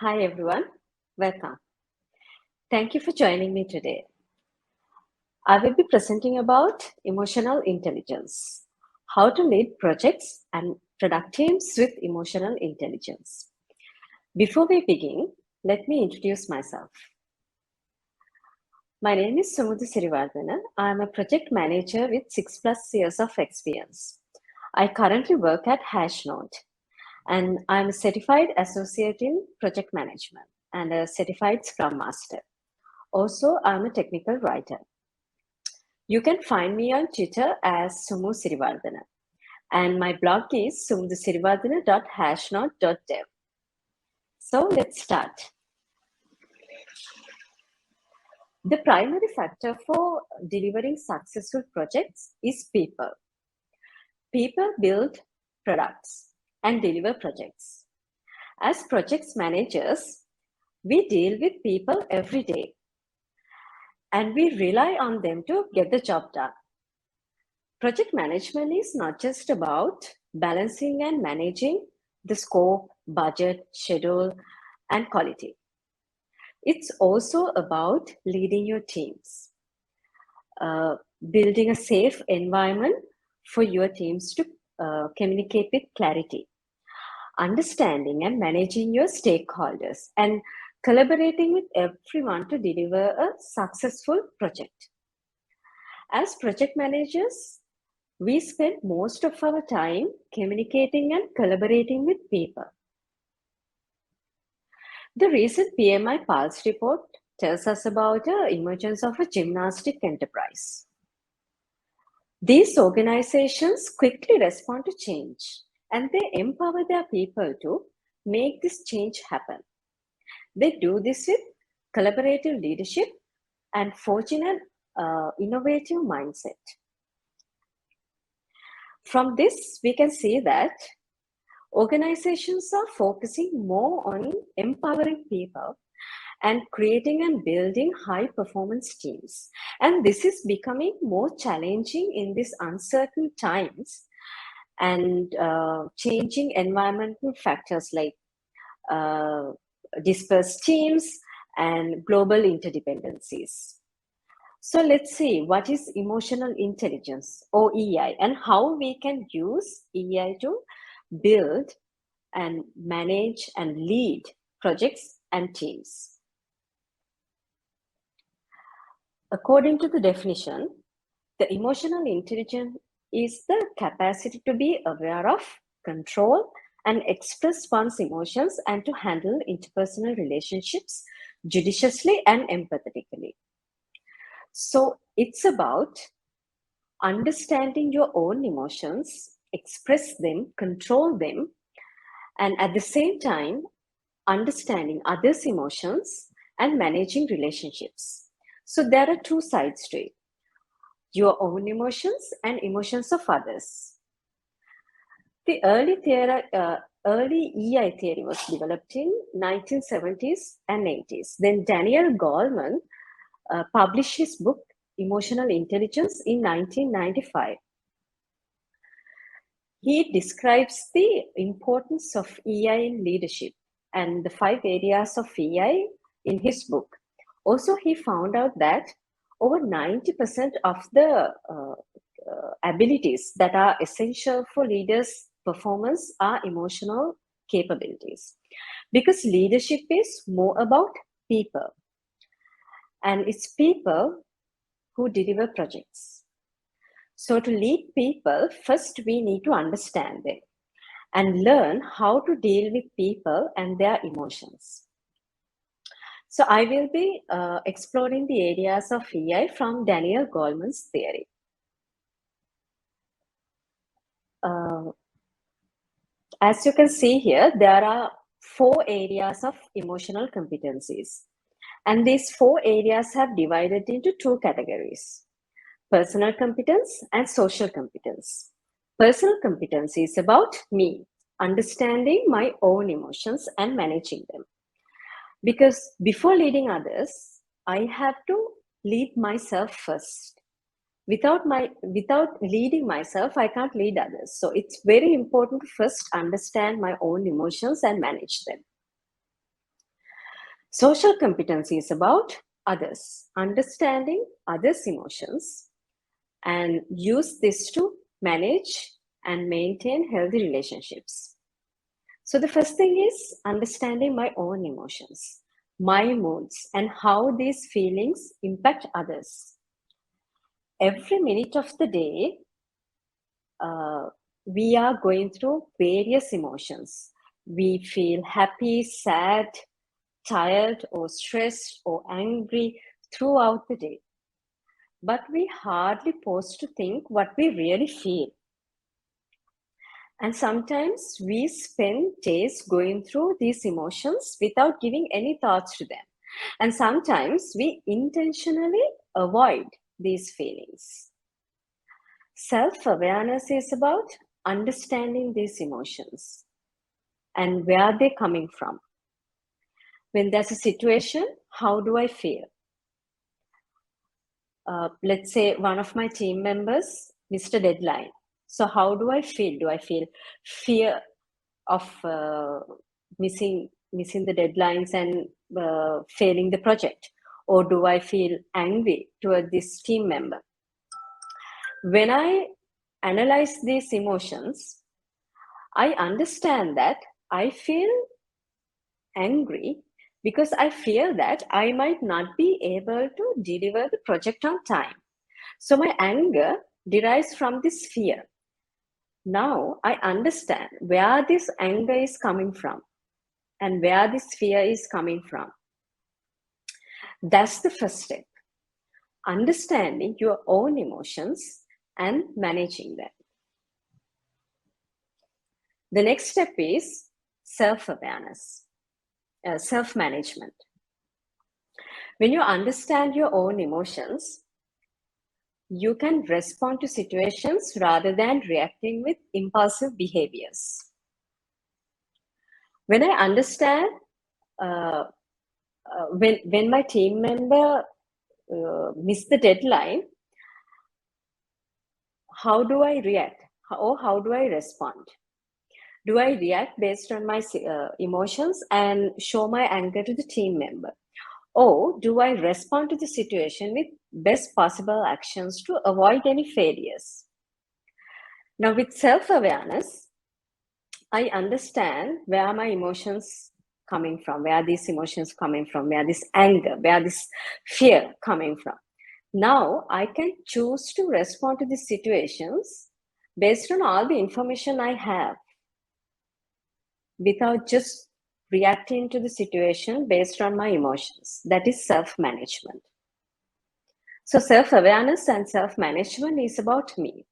Hi everyone, welcome. Thank you for joining me today. I will be presenting about emotional intelligence, how to lead projects and product teams with emotional intelligence. Before we begin, let me introduce myself. My name is Siriwardana. I am a project manager with 6+ years of experience. I currently work at Hashnode and I'm a certified associate in project management and a certified Scrum Master. Also, I'm a technical writer. You can find me on Twitter as Sumu Siriwardana. And my blog is sumudusirivardana.hashnode.dev. So let's start. The primary factor for delivering successful projects is people. People build products and deliver projects. As projects managers, we deal with people every day and we rely on them to get the job done. Project management is not just about balancing and managing the scope, budget, schedule, and quality. It's also about leading your teams, building a safe environment for your teams to communicate with clarity, understanding and managing your stakeholders, and collaborating with everyone to deliver a successful project. As project managers, we spend most of our time communicating and collaborating with people. The recent PMI Pulse report tells us about the emergence of a gymnastic enterprise. These organizations quickly respond to change and they empower their people to make this change happen. They do this with collaborative leadership and forging an innovative mindset. From this, we can see that organizations are focusing more on empowering people and creating and building high-performance teams. And this is becoming more challenging in these uncertain times and changing environmental factors like dispersed teams and global interdependencies. So let's see what is emotional intelligence or EI and how we can use EI to build and manage and lead projects and teams. According to the definition, the emotional intelligence is the capacity to be aware of, control, and express one's emotions and to handle interpersonal relationships judiciously and empathetically. So it's about understanding your own emotions, express them, control them, and at the same time, understanding others' emotions and managing relationships. So there are two sides to it, your own emotions and emotions of others. The early EI theory was developed in 1970s and 80s. Then Daniel Goleman published his book, Emotional Intelligence, in 1995. He describes the importance of EI in leadership and the 5 areas of EI in his book. Also, he found out that over 90% of the abilities that are essential for leaders' performance are emotional capabilities. Because leadership is more about people. And it's people who deliver projects. So to lead people, first we need to understand them and learn how to deal with people and their emotions. So I will be exploring the areas of EI from Daniel Goleman's theory. As you can see here, there are 4 areas of emotional competencies. And these 4 areas have divided into 2 categories, personal competence and social competence. Personal competence is about me, understanding my own emotions and managing them. Because before leading others, I have to lead myself first. Without leading myself, I can't lead others. So it's very important to first understand my own emotions and manage them. Social competency is about others, understanding others' emotions, and use this to manage and maintain healthy relationships. So the first thing is understanding my own emotions, my moods, and how these feelings impact others. Every minute of the day, we are going through various emotions. We feel happy, sad, tired, or stressed, or angry throughout the day. But we hardly pause to think what we really feel. And sometimes we spend days going through these emotions without giving any thoughts to them. And sometimes we intentionally avoid these feelings. Self-awareness is about understanding these emotions and where they're coming from. When there's a situation, how do I feel? Let's say one of my team members missed a deadline. So how do I feel? Do I feel fear of missing the deadlines and failing the project? Or do I feel angry toward this team member? When I analyze these emotions, I understand that I feel angry because I fear that I might not be able to deliver the project on time. So my anger derives from this fear. Now I understand where this anger is coming from and where this fear is coming from. That's the first step. Understanding your own emotions and managing them. The next step is self-awareness, self-management. When you understand your own emotions, you can respond to situations rather than reacting with impulsive behaviors. When I understand, when my team member missed the deadline, how do I react? How do I respond? Do I react based on my emotions and show my anger to the team member? Or do I respond to the situation with best possible actions to avoid any failures? Now, with self-awareness, I understand where my emotions coming from, where these emotions coming from, where this anger, where this fear coming from. Now I can choose to respond to these situations based on all the information I have without just reacting to the situation based on my emotions. That is self-management. So self-awareness and self-management is about me.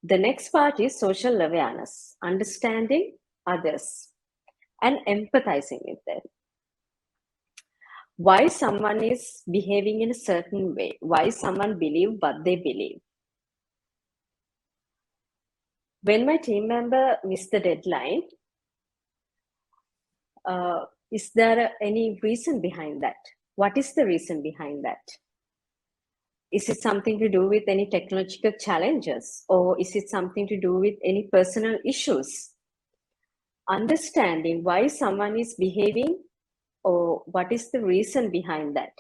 The next part is social awareness, understanding others and empathizing with them. Why someone is behaving in a certain way, why someone believes what they believe. When my team member missed the deadline, is there any reason behind that? What is the reason behind that? Is it something to do with any technological challenges, or is it something to do with any personal issues? Understanding why someone is behaving or what is the reason behind that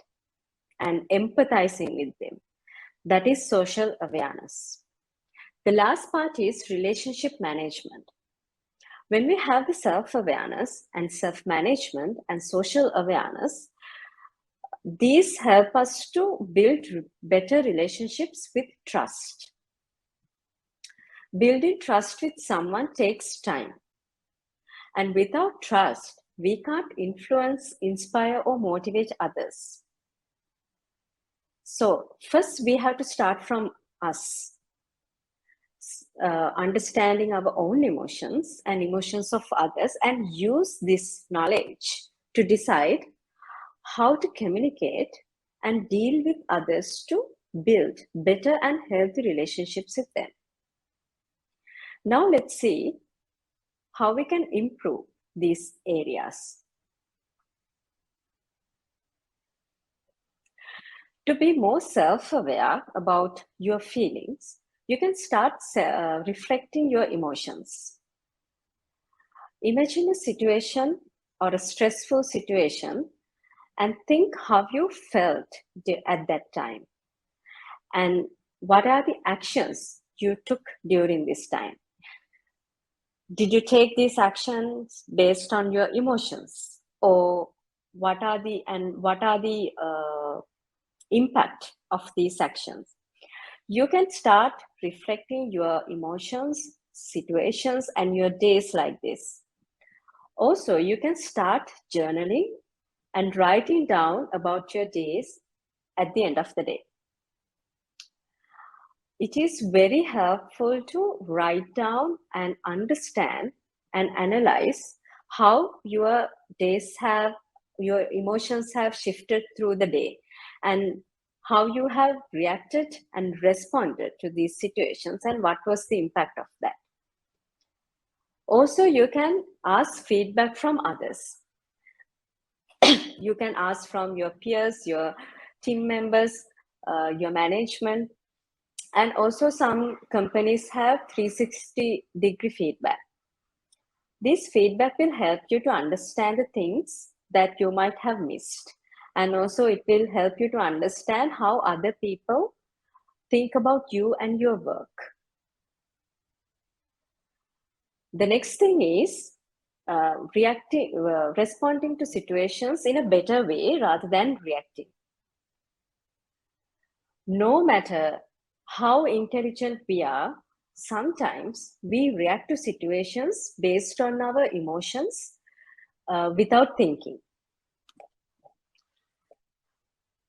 and empathizing with them. That is social awareness. The last part is relationship management. When we have the self-awareness and self-management and social awareness, these help us to build better relationships with trust. Building trust with someone takes time. And without trust, we can't influence, inspire, or motivate others. So first we have to start from us, understanding our own emotions and emotions of others, and use this knowledge to decide how to communicate and deal with others to build better and healthy relationships with them. Now let's see how we can improve these areas. To be more self-aware about your feelings, you can start reflecting your emotions. Imagine a situation or a stressful situation and think how you felt at that time, and what are the actions you took during this time. Did you take these actions based on your emotions, or what are the impact of these actions? You can start reflecting your emotions, situations, and your days like this. Also, you can start journaling and writing down about your days at the end of the day. It is very helpful to write down and understand and analyze how your emotions have shifted through the day, and how you have reacted and responded to these situations, and what was the impact of that. Also, you can ask feedback from others. You can ask from your peers, your team members, your management, and also some companies have 360-degree feedback. This feedback will help you to understand the things that you might have missed. And also it will help you to understand how other people think about you and your work. The next thing is responding to situations in a better way rather than reacting. No matter how intelligent we are, sometimes we react to situations based on our emotions without thinking.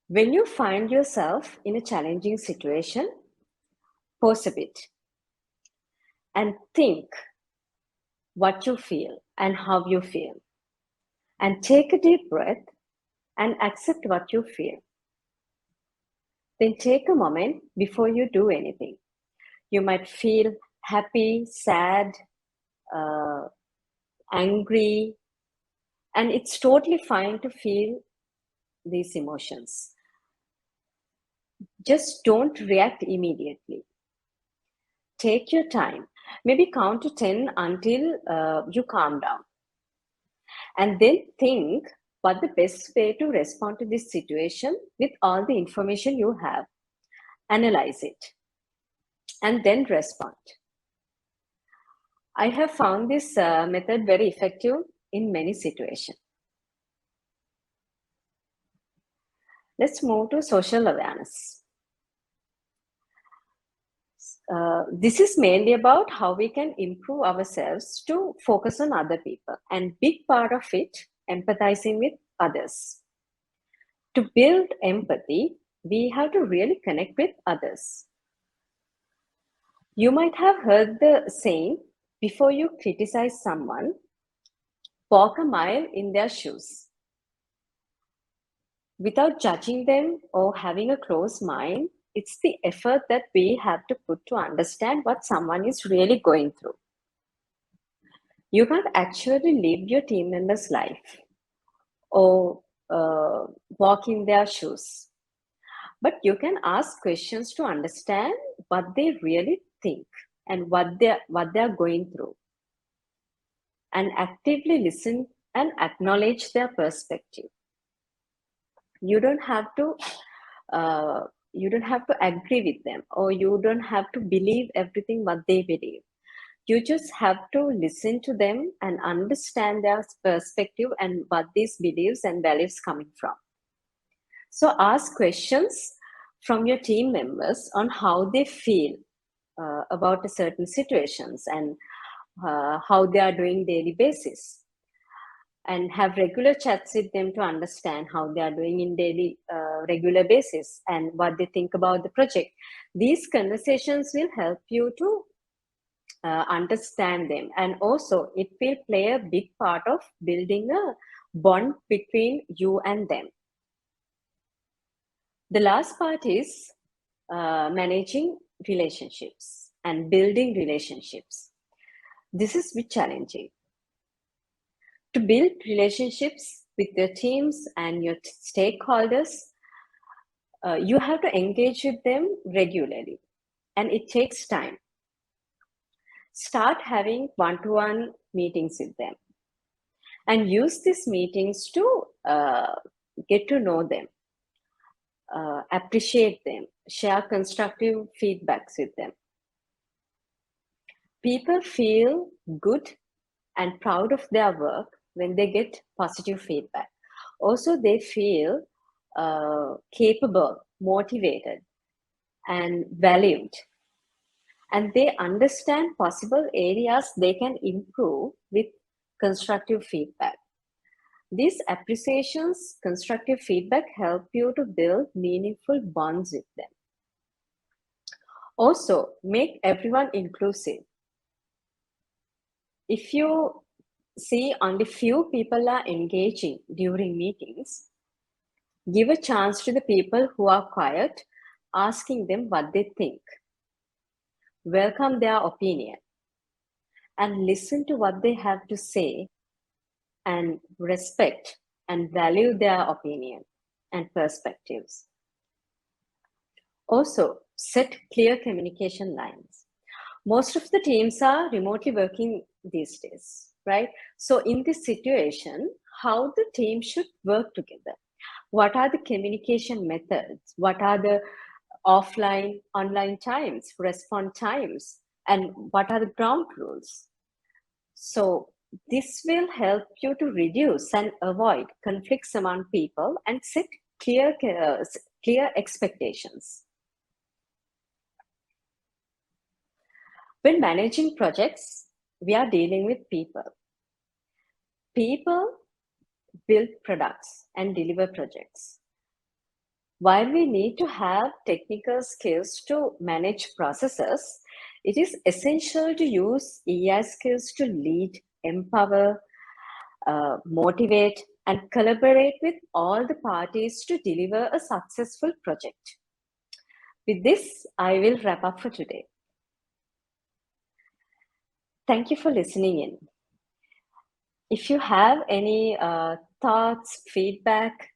When you find yourself in a challenging situation, pause a bit and think what you feel and how you feel. And take a deep breath and accept what you feel. Then take a moment before you do anything. You might feel happy, sad, angry, and it's totally fine to feel these emotions. Just don't react immediately. Take your time. Maybe count to 10 until you calm down. And then think what the best way to respond to this situation with all the information you have. Analyze it and then respond. I have found this method very effective in many situations. Let's move to social awareness. This is mainly about how we can improve ourselves to focus on other people, and big part of it, empathizing with others. To build empathy, we have to really connect with others. You might have heard the saying, before you criticize someone, walk a mile in their shoes. Without judging them or having a closed mind, it's the effort that we have to put to understand what someone is really going through. You can't actually live your team member's life or walk in their shoes, but you can ask questions to understand what they really think and what they're going through, and actively listen and acknowledge their perspective. You don't have to agree with them, or you don't have to believe everything what they believe. You just have to listen to them and understand their perspective and what these beliefs and values coming from. So ask questions from your team members on how they feel about a certain situations, and how they are doing daily basis, and have regular chats with them to understand how they are doing in daily regular basis and what they think about the project. These conversations will help you to understand them, and also it will play a big part of building a bond between you and them. The last part is managing relationships and building relationships. This is bit challenging. To build relationships with your teams and your stakeholders, you have to engage with them regularly, and it takes time. Start having one-to-one meetings with them, and use these meetings to get to know them, appreciate them, share constructive feedbacks with them. People feel good and proud of their work when they get positive feedback. Also, they feel capable, motivated, and valued. And they understand possible areas they can improve with constructive feedback. These appreciations, constructive feedback help you to build meaningful bonds with them. Also, make everyone inclusive. If you see only few people are engaging during meetings, give a chance to the people who are quiet, asking them what they think. Welcome their opinion and listen to what they have to say, and respect and value their opinion and perspectives. Also, set clear communication lines. Most of the teams are remotely working these days, right? So in this situation, how the team should work together? What are the communication methods? What are the offline, online times, respond times? And what are the ground rules? So this will help you to reduce and avoid conflicts among people and set clear expectations. When managing projects, we are dealing with people. People build products and deliver projects. While we need to have technical skills to manage processes, it is essential to use EI skills to lead, empower, motivate, and collaborate with all the parties to deliver a successful project. With this, I will wrap up for today. Thank you for listening in. If you have any thoughts, feedback,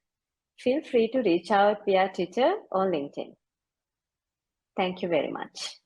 feel free to reach out via Twitter or LinkedIn. Thank you very much.